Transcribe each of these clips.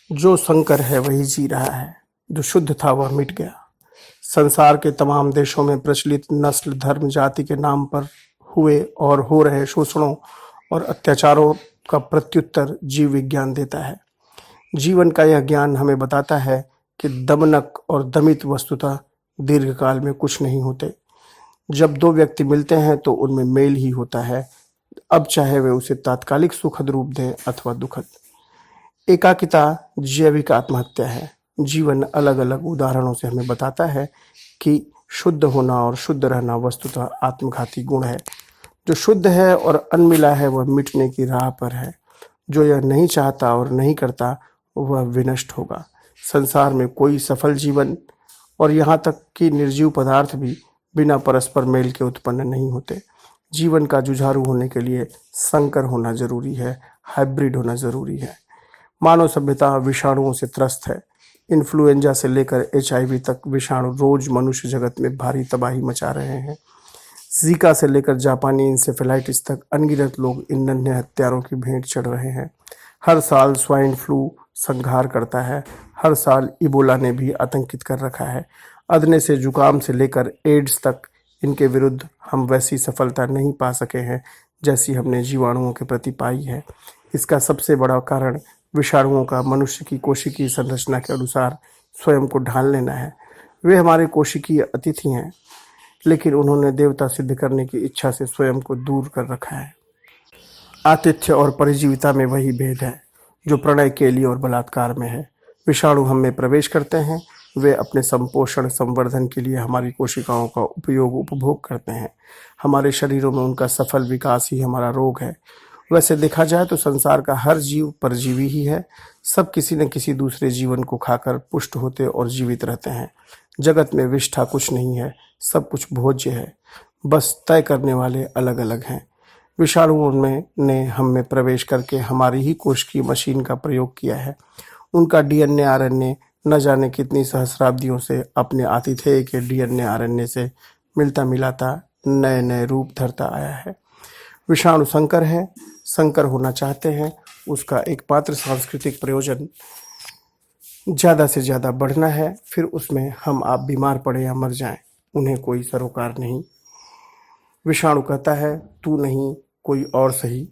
जो शंकर है वही जी रहा है, जो शुद्ध था वह मिट गया। संसार के तमाम देशों में प्रचलित नस्ल धर्म जाति के नाम पर हुए और हो रहे शोषणों और अत्याचारों का प्रत्युत्तर जीव विज्ञान देता है। जीवन का यह ज्ञान हमें बताता है कि दमनक और दमित वस्तुतः दीर्घकाल में कुछ नहीं होते। जब दो व्यक्ति मिलते हैं तो उनमें मेल ही होता है, अब चाहे वे उसे तात्कालिक सुखद रूप दें अथवा दुखद। एकाकिता जैविक आत्महत्या है। जीवन अलग अलग उदाहरणों से हमें बताता है कि शुद्ध होना और शुद्ध रहना वस्तुतः आत्मघाती गुण है। जो शुद्ध है और अनमिला है वह मिटने की राह पर है। जो यह नहीं चाहता और नहीं करता वह विनष्ट होगा। संसार में कोई सफल जीवन और यहाँ तक कि निर्जीव पदार्थ भी बिना परस्पर मेल के उत्पन्न नहीं होते। जीवन का जुझारू होने के लिए संकर होना जरूरी है, हाइब्रिड होना जरूरी है। मानव सभ्यता विषाणुओं से त्रस्त है। इन्फ्लुएंजा से लेकर HIV तक विषाणु रोज मनुष्य जगत में भारी तबाही मचा रहे हैं। जीका से लेकर जापानी इंसेफेलाइटिस तक अनगिनत लोग इन नन्हे हत्यारों की भेंट चढ़ रहे हैं। हर साल स्वाइन फ्लू संहार करता है। हर साल इबोला ने भी आतंकित कर रखा है। अदने से जुकाम से लेकर एड्स तक इनके विरुद्ध हम वैसी सफलता नहीं पा सके हैं जैसी हमने जीवाणुओं के प्रति पाई है। इसका सबसे बड़ा कारण विषाणुओं का मनुष्य की कोशिकीय संरचना के अनुसार स्वयं को ढाल लेना है। वे हमारे कोशिकीय अतिथि हैं, लेकिन उन्होंने देवता सिद्ध करने की इच्छा से स्वयं को दूर कर रखा है। आतिथ्य और परिजीविता में वही भेद है जो प्रणय के लिए और बलात्कार में है। विषाणु हम में प्रवेश करते हैं, वे अपने संपोषण संवर्धन के लिए हमारी कोशिकाओं का उपयोग उपभोग करते हैं। हमारे शरीरों में उनका सफल विकास ही हमारा रोग है। वैसे देखा जाए तो संसार का हर जीव परजीवी ही है। सब किसी न किसी दूसरे जीवन को खाकर पुष्ट होते और जीवित रहते हैं। जगत में विष्ठा कुछ नहीं है, सब कुछ भोज्य है, बस तय करने वाले अलग अलग हैं। विषाणुओं में ने हम में प्रवेश करके हमारी ही कोशिकीय मशीन का प्रयोग किया है। उनका DNA RNA न जाने कितनी सहस्राब्दियों से अपने आतिथेय के DNA RNA से मिलता मिलाता नए नए रूप धरता आया है। विषाणु संकर है, संकर होना चाहते हैं, उसका एकमात्र सांस्कृतिक प्रयोजन ज़्यादा से ज़्यादा बढ़ना है, फिर उसमें हम आप बीमार पड़े या मर जाएं, उन्हें कोई सरोकार नहीं। विषाणु कहता है तू नहीं कोई और सही।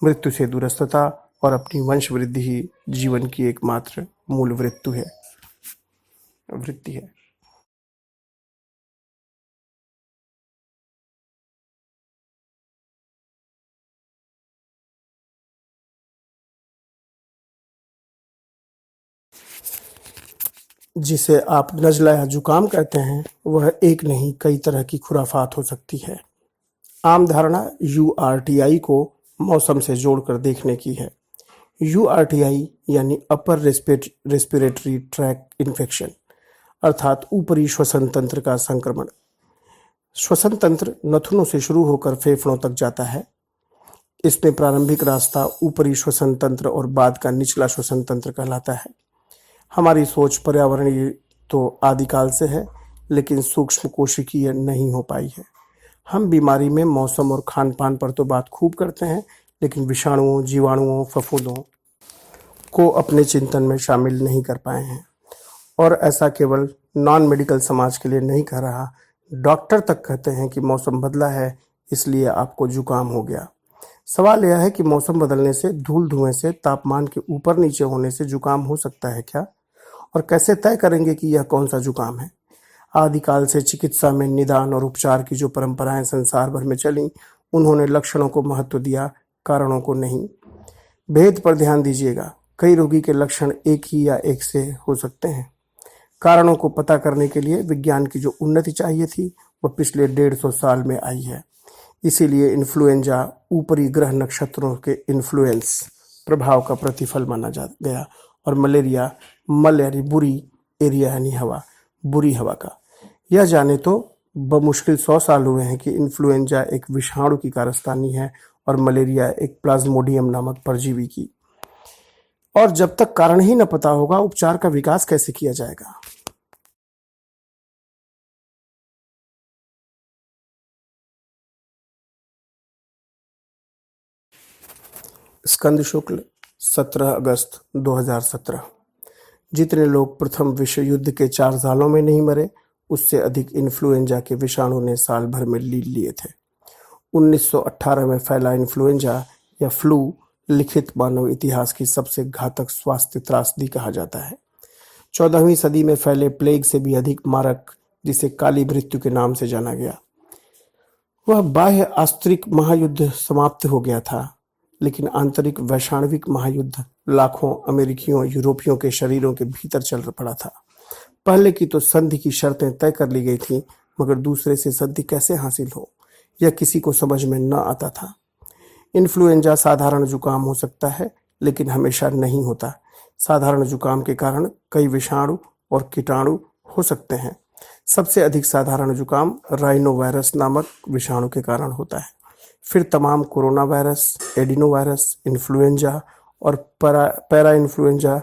मृत्यु से दूरस्थता और अपनी वंश वृद्धि ही जीवन की एकमात्र मूल वृत्ति है। जिसे आप नज़ला या जुकाम कहते हैं वह एक नहीं कई तरह की खुराफात हो सकती है। आम धारणा URTI को मौसम से जोड़कर देखने की है। URTI यानी अपर रेस्पिरेटरी ट्रैक इन्फेक्शन, अर्थात ऊपरी श्वसन तंत्र का संक्रमण। श्वसन तंत्र नथुनों से शुरू होकर फेफड़ों तक जाता है। इसमें प्रारंभिक रास्ता ऊपरी श्वसन तंत्र और बाद का निचला श्वसन तंत्र कहलाता है। हमारी सोच पर्यावरणीय तो आदिकाल से है, लेकिन सूक्ष्म कोशिकीय नहीं हो पाई है। हम बीमारी में मौसम और खान पान पर तो बात खूब करते हैं, लेकिन विषाणुओं, जीवाणुओं, फफूंदों को अपने चिंतन में शामिल नहीं कर पाए हैं। और ऐसा केवल नॉन मेडिकल समाज के लिए नहीं कह रहा, डॉक्टर तक कहते हैं कि मौसम बदला है इसलिए आपको जुकाम हो गया। सवाल यह है कि मौसम बदलने से, धूल धुएं से, तापमान के ऊपर नीचे होने से जुकाम हो सकता है क्या? और कैसे तय करेंगे कि यह कौन सा जुकाम है? आदिकाल से चिकित्सा में निदान और उपचार की जो परंपराएं संसार भर में चलीं, उन्होंने लक्षणों को महत्व दिया, कारणों को नहीं। भेद पर ध्यान दीजिएगा, कई रोगी के लक्षण एक ही या एक से हो सकते हैं। कारणों को पता करने के लिए विज्ञान की जो उन्नति चाहिए थी वह पिछले 150 साल में आई है। इसीलिए इन्फ्लुएंजा ऊपरी ग्रह नक्षत्रों के इन्फ्लुएंस प्रभाव का प्रतिफल माना जा गया, और मलेरिया मल यानी बुरी, एरिया यानी हवा, बुरी हवा का। यह जाने तो बमुश्किल 100 साल हुए हैं कि इन्फ्लुएंजा एक विषाणु की कारस्तानी है और मलेरिया एक प्लाज्मोडियम नामक परजीवी की। और जब तक कारण ही न पता होगा, उपचार का विकास कैसे किया जाएगा? स्कंद शुक्ल 17 अगस्त 2017। जितने लोग प्रथम विश्व युद्ध के 4 सालों में नहीं मरे, उससे अधिक इन्फ्लुएंजा के विषाणु ने साल भर में लील लिए थे। 1918 में फैला इन्फ्लुएंजा या फ्लू लिखित मानव इतिहास की सबसे घातक स्वास्थ्य त्रासदी कहा जाता है। 14वीं सदी में फैले प्लेग से भी अधिक मारक, जिसे काली मृत्यु के नाम से जाना गया। वह बाह्य आंतरिक महायुद्ध समाप्त हो गया था, लेकिन आंतरिक वैश्विक महायुद्ध लाखों अमेरिकियों यूरोपियों के शरीरों के भीतर चल पड़ा था। पहले की तो संधि की शर्तें तय कर ली गई थी, मगर दूसरे से संधि कैसे हासिल हो, यह किसी को समझ में न आता था। इन्फ्लुएंजा साधारण जुकाम हो सकता है, लेकिन हमेशा नहीं होता। साधारण जुकाम के कारण कई विषाणु और कीटाणु हो सकते हैं। सबसे अधिक साधारण जुकाम राइनो वायरस नामक विषाणु के कारण होता है। फिर तमाम corona virus, adeno virus, influenza और पैरा इन्फ्लुएंजा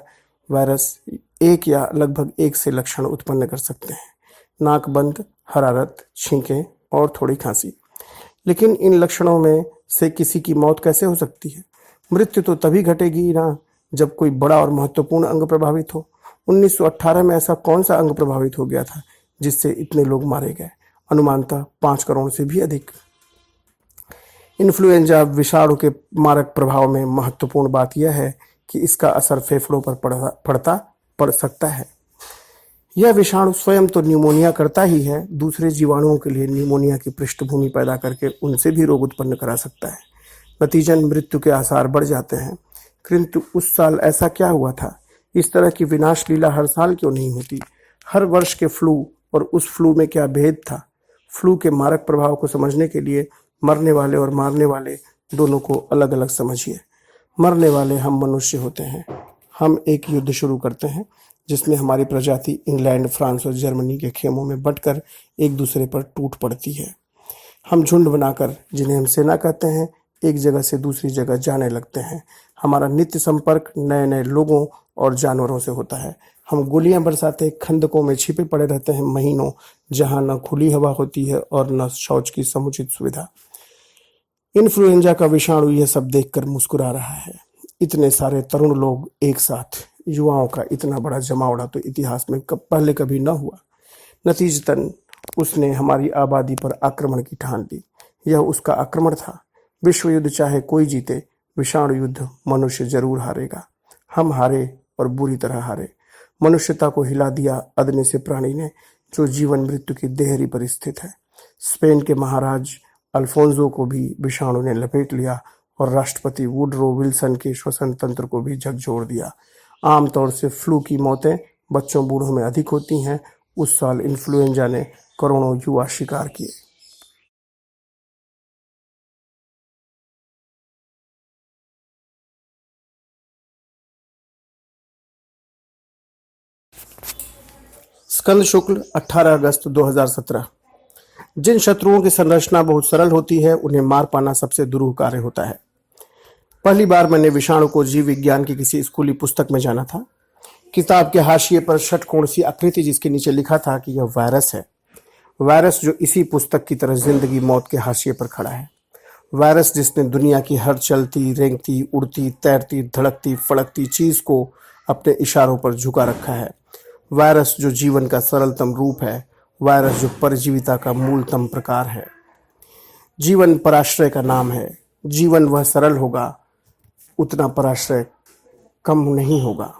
वायरस एक या लगभग एक से लक्षण उत्पन्न कर सकते हैं: नाक बंद, हरारत, छींकें और थोड़ी खांसी। लेकिन इन लक्षणों में से किसी की मौत कैसे हो सकती है? मृत्यु तो तभी घटेगी ना जब कोई बड़ा और महत्वपूर्ण अंग प्रभावित हो। 1918 में ऐसा कौन सा अंग प्रभावित हो गया था जिससे इतने लोग मारे गए? अनुमानतः 5 करोड़ से भी अधिक। इन्फ्लुएंजा विषाणु के मारक प्रभाव में महत्वपूर्ण बात यह है कि इसका असर फेफड़ों पर पड़ सकता है। यह विषाणु स्वयं तो न्यूमोनिया करता ही है, दूसरे जीवाणुओं के लिए न्यूमोनिया की पृष्ठभूमि पैदा करके उनसे भी रोग उत्पन्न करा सकता है। नतीजन मृत्यु के आसार बढ़ जाते हैं। किंतु उस साल ऐसा क्या हुआ था? इस तरह की विनाश लीला हर साल क्यों नहीं होती? हर वर्ष के फ्लू और उस फ्लू में क्या भेद था? फ्लू के मारक प्रभाव को समझने के लिए मरने वाले और मारने वाले दोनों को अलग अलग समझिए। मरने वाले हम मनुष्य होते हैं। हम एक युद्ध शुरू करते हैं जिसमें हमारी प्रजाति इंग्लैंड, फ्रांस और जर्मनी के खेमों में बंटकर एक दूसरे पर टूट पड़ती है। हम झुंड बनाकर, जिन्हें हम सेना कहते हैं, एक जगह से दूसरी जगह जाने लगते हैं। हमारा नित्य संपर्क नए नए लोगों और जानवरों से होता है। हम गोलियां बरसाते खंदकों में छिपे पड़े रहते हैं महीनों, जहां न खुली हवा होती है और न शौच की समुचित सुविधा। इन्फ्लुएंजा का विषाणु यह सब देखकर मुस्कुरा रहा है। इतने सारे तरुण लोग एक साथ, युवाओं का इतना बड़ा जमावड़ा तो इतिहास में पहले कभी न हुआ। नतीजतन उसने हमारी आबादी पर आक्रमण की ठान ली। यह उसका आक्रमण था। विश्व युद्ध चाहे कोई जीते, विषाणु युद्ध मनुष्य जरूर हारेगा। हम हारे और बुरी तरह हारे। मनुष्यता को हिला दिया अदने से प्राणी ने, जो जीवन मृत्यु की देहरी पर स्थित है। स्पेन के महाराज अल्फोंसो को भी विषाणु ने लपेट लिया और राष्ट्रपति वुडरो विल्सन के श्वसन तंत्र को भी झकझोर दिया। आमतौर से फ्लू की मौतें बच्चों बूढ़ों में अधिक होती हैं। उस साल इन्फ्लुएंजा ने करोड़ों युवा शिकार किए। स्कंद शुक्ल 18 अगस्त 2017। जिन शत्रुओं की संरचना बहुत सरल होती है, उन्हें मार पाना सबसे दुरूह कार्य होता है। पहली बार मैंने विषाणु को जीव विज्ञान की किसी स्कूली पुस्तक में जाना था। किताब के हाशिए पर षटकोण सी आकृति, जिसके नीचे लिखा था कि यह वायरस है। वायरस जो इसी पुस्तक की तरह जिंदगी मौत के हाशिए पर खड़ा है। वायरस जिसने दुनिया की हर चलती, रेंगती, उड़ती, तैरती, धड़कती, फड़कती चीज को अपने इशारों पर झुका रखा है। वायरस जो जीवन का सरलतम रूप है। वायरस जो परजीविता का मूलतम प्रकार है। जीवन पराश्रय का नाम है। जीवन वह सरल होगा, उतना पराश्रय कम नहीं होगा,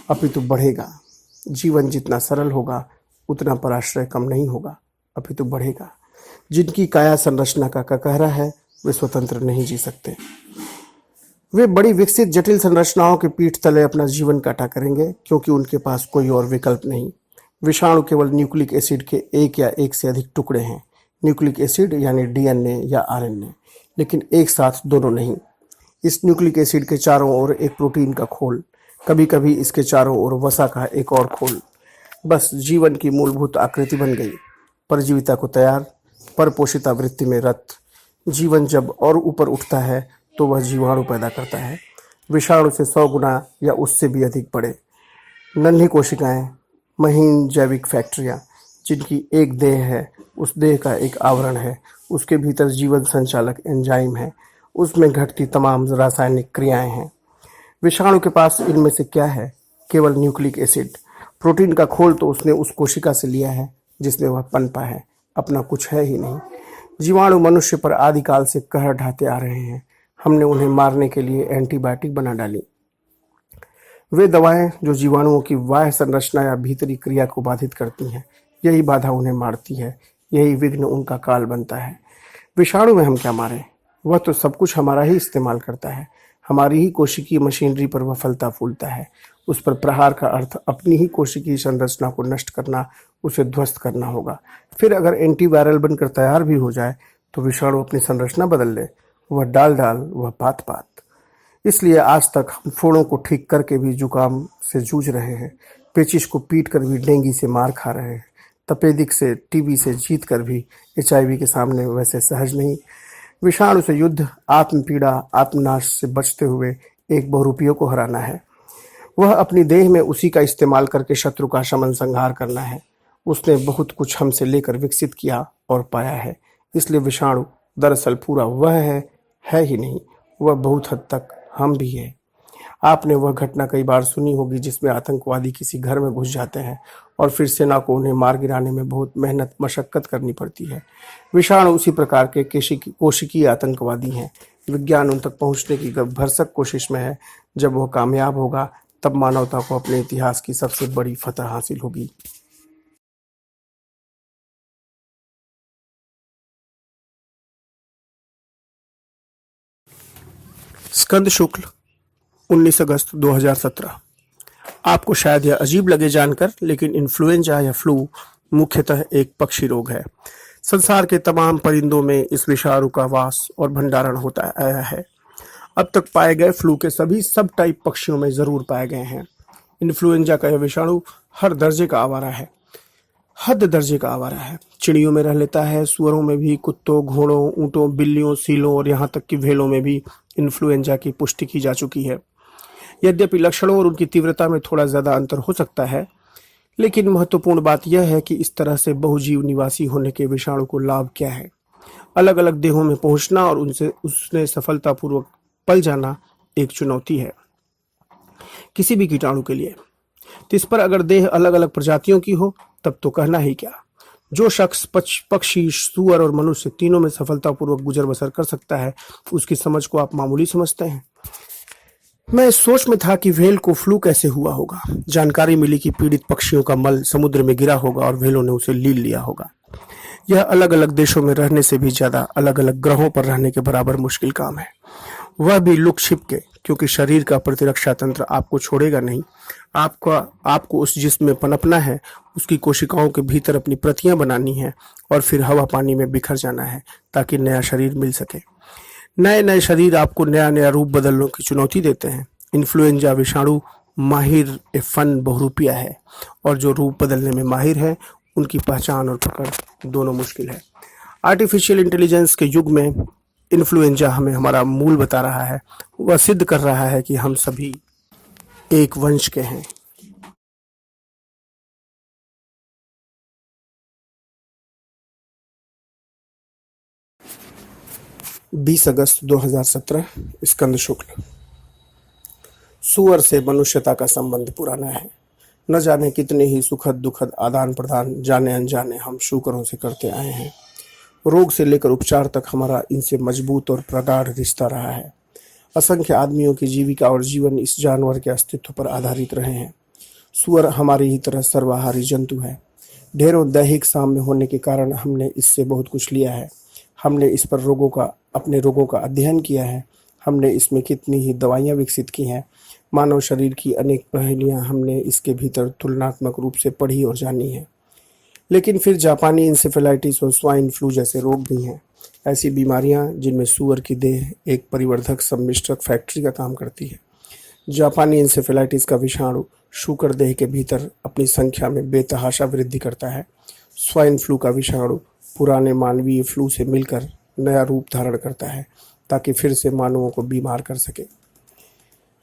अपितु बढ़ेगा। जीवन जितना सरल होगा, उतना पराश्रय कम नहीं होगा, अपितु बढ़ेगा। जिनकी काया संरचना का कहरा है, वे स्वतंत्र नहीं जी सकते। वे बड़ी विकसित जटिल संरचनाओं के पीठ तले अपना जीवन काटा करेंगे, क्योंकि उनके पास कोई और विकल्प नहीं। विषाणु केवल न्यूक्लिक एसिड के एक या एक से अधिक टुकड़े हैं। न्यूक्लिक एसिड यानी डीएनए या आरएनए, लेकिन एक साथ दोनों नहीं। इस न्यूक्लिक एसिड के चारों ओर एक प्रोटीन का खोल, कभी कभी इसके चारों ओर वसा का एक और खोल। बस जीवन की मूलभूत आकृति बन गई। परजीविता को तैयार, परपोषिता वृत्ति में रत। जीवन जब और ऊपर उठता है तो वह जीवाणु पैदा करता है, विषाणु से 100 गुना या उससे भी अधिक बड़े। नन्ही कोशिकाएं, महीन जैविक फैक्ट्रियां, जिनकी एक देह है, उस देह का एक आवरण है, उसके भीतर जीवन संचालक एंजाइम है, उसमें घटती तमाम रासायनिक क्रियाएं हैं। विषाणु के पास इनमें से क्या है? केवल न्यूक्लिक एसिड। प्रोटीन का खोल तो उसने उस कोशिका से लिया है जिसमें वह पनपा है, अपना कुछ है ही नहीं। जीवाणु मनुष्य पर आदिकाल से कहर ढाते आ रहे हैं। हमने उन्हें मारने के लिए एंटीबायोटिक बना डाली। वे दवाएं जो जीवाणुओं की बाह्य संरचना या भीतरी क्रिया को बाधित करती हैं, यही बाधा उन्हें मारती है, यही विघ्न उनका काल बनता है। विषाणु में हम क्या मारें? वह तो सब कुछ हमारा ही इस्तेमाल करता है। हमारी ही कोशिकीय मशीनरी पर वह फलता फूलता है। उस पर प्रहार का अर्थ अपनी ही कोशिकीय संरचना को नष्ट करना, उसे ध्वस्त करना होगा। फिर अगर एंटीवायरल बनकर तैयार भी हो जाए तो विषाणु अपनी संरचना बदल ले, वह डाल डाल, वह पात पात। इसलिए आज तक हम फोड़ों को ठीक करके भी जुकाम से जूझ रहे हैं, पेचिश को पीट कर भी डेंगू से मार खा रहे हैं, तपेदिक से टीबी से जीत कर भी एचआईवी के सामने वैसे सहज नहीं। विषाणु से युद्ध आत्म पीड़ा आत्मनाश से बचते हुए एक बहुरूपियों को हराना है। वह अपनी देह में उसी का इस्तेमाल करके शत्रु का शमन संहार करना है। उसने बहुत कुछ हमसे लेकर विकसित किया और पाया है। इसलिए विषाणु दरअसल पूरा वह है ही नहीं, वह बहुत हद तक हम भी हैं। आपने वह घटना कई बार सुनी होगी जिसमें आतंकवादी किसी घर में घुस जाते हैं और फिर सेना को उन्हें मार गिराने में बहुत मेहनत मशक्कत करनी पड़ती है। विषाणु उसी प्रकार के कोशिकीय आतंकवादी हैं। विज्ञान उन तक पहुंचने की भरसक कोशिश में है। जब वह कामयाब होगा तब मानवता को अपने इतिहास की सबसे बड़ी फतह हासिल होगी। स्कंद शुक्ल, 19 अगस्त 2017। आपको शायद यह अजीब लगे जानकर, लेकिन इन्फ्लुएंजा या फ्लू मुख्यतः एक पक्षी रोग है। संसार के तमाम परिंदों में इस विषाणु का वास और भंडारण होता आया है। अब तक पाए गए फ्लू के सभी सब टाइप पक्षियों में जरूर पाए गए हैं। इन्फ्लुएंजा का यह विषाणु हर दर्जे का आवारा है, हद दर्जे का आवारा है। चिड़ियों में रह लेता है, सुअरों में भी, कुत्तों, घोड़ों, ऊँटों, बिल्लियों, सीलों और यहाँ तक कि व्हेलों में भी इन्फ्लुएंजा की पुष्टि की जा चुकी है। यद्यपि लक्षणों और उनकी तीव्रता में थोड़ा ज्यादा अंतर हो सकता है, लेकिन महत्वपूर्ण बात यह है कि इस तरह से बहुजीव निवासी होने के विषाणु को लाभ क्या है। अलग अलग देहों में पहुंचना और उनसे उसने सफलतापूर्वक पल जाना एक चुनौती है किसी भी कीटाणु के लिए। तो इस पर अगर देह अलग अलग प्रजातियों की हो तब तो कहना ही क्या। जो शख्स पक्षी, सूअर और मनुष्य तीनों में सफलतापूर्वक गुजर बसर कर सकता है, उसकी समझ को आप मामूली समझते हैं। मैं इस सोच में था कि व्हेल को फ्लू कैसे हुआ होगा। जानकारी मिली कि पीड़ित पक्षियों का मल समुद्र में गिरा होगा और व्हेलों ने उसे लील लिया होगा। यह अलग अलग देशों में रहने से भी ज्यादा अलग अलग ग्रहों पर रहने के बराबर मुश्किल काम है, वह भी लुक छिप के, क्योंकि शरीर का प्रतिरक्षा तंत्र आपको छोड़ेगा नहीं। आपको उस जिस्म में पनपना है, उसकी कोशिकाओं के भीतर अपनी प्रतियां बनानी है और फिर हवा पानी में बिखर जाना है ताकि नया शरीर मिल सके। नए नए शरीर आपको नया नया रूप बदलने की चुनौती देते हैं। इन्फ्लुएंजा विषाणु माहिर फन बहुरूपिया है और जो रूप बदलने में माहिर है उनकी पहचान और पकड़ दोनों मुश्किल है। आर्टिफिशियल इंटेलिजेंस के युग में इन्फ्लुएंजा हमें हमारा मूल बता रहा है। वह सिद्ध कर रहा है कि हम सभी एक वंश के हैं। बीस अगस्त 2017, स्कंद शुक्ल। सुअर से मनुष्यता का संबंध पुराना है। न जाने कितने ही सुखद दुखद आदान प्रदान जाने अनजाने हम शुकरों से करते आए हैं। रोग से लेकर उपचार तक हमारा इनसे मजबूत और प्रगाढ़ रिश्ता रहा है। असंख्य आदमियों की जीविका और जीवन इस जानवर के अस्तित्व पर आधारित रहे हैं। सुअर हमारी ही तरह सर्वाहारी जंतु है। ढेरों दैहिक साम्य होने के कारण हमने इससे बहुत कुछ लिया है। हमने इस पर अपने रोगों का अध्ययन किया है। हमने इसमें कितनी ही दवाइयाँ विकसित की हैं। मानव शरीर की अनेक पहेलियाँ हमने इसके भीतर तुलनात्मक रूप से पढ़ी और जानी है। लेकिन फिर जापानी इंसेफेलाइटिस और स्वाइन फ्लू जैसे रोग भी हैं, ऐसी बीमारियां जिनमें सुअर की देह एक परिवर्धक सम्मिश्रक फैक्ट्री का काम करती है। जापानी इंसेफेलाइटिस का विषाणु शूकर देह के भीतर अपनी संख्या में बेतहाशा वृद्धि करता है। स्वाइन फ्लू का विषाणु पुराने मानवीय फ्लू से मिलकर नया रूप धारण करता है ताकि फिर से मानवों को बीमार कर सके।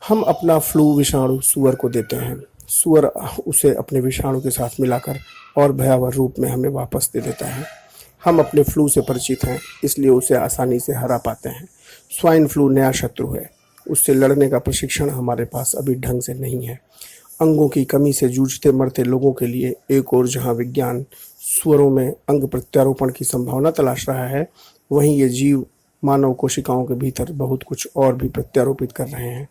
हम अपना फ्लू विषाणु सुअर को देते हैं। सुअर उसे अपने विषाणु के साथ मिलाकर और भयावह रूप में हमें वापस दे देता है। हम अपने फ्लू से परिचित हैं, इसलिए उसे आसानी से हरा पाते हैं। स्वाइन फ्लू नया शत्रु है। उससे लड़ने का प्रशिक्षण हमारे पास अभी ढंग से नहीं है। अंगों की कमी से जूझते मरते लोगों के लिए एक और जहां विज्ञान स्वरों में अंग प्रत्यारोपण की संभावना तलाश रहा है, वहीं ये जीव मानव कोशिकाओं के भीतर बहुत कुछ और भी प्रत्यारोपित कर रहे हैं।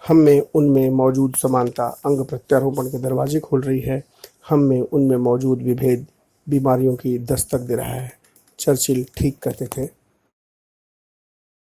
हम में उनमें मौजूद समानता अंग प्रत्यारोपण के दरवाजे खोल रही है। हम में उनमें मौजूद विभेद बीमारियों की दस्तक दे रहा है। चर्चिल ठीक कहते थे।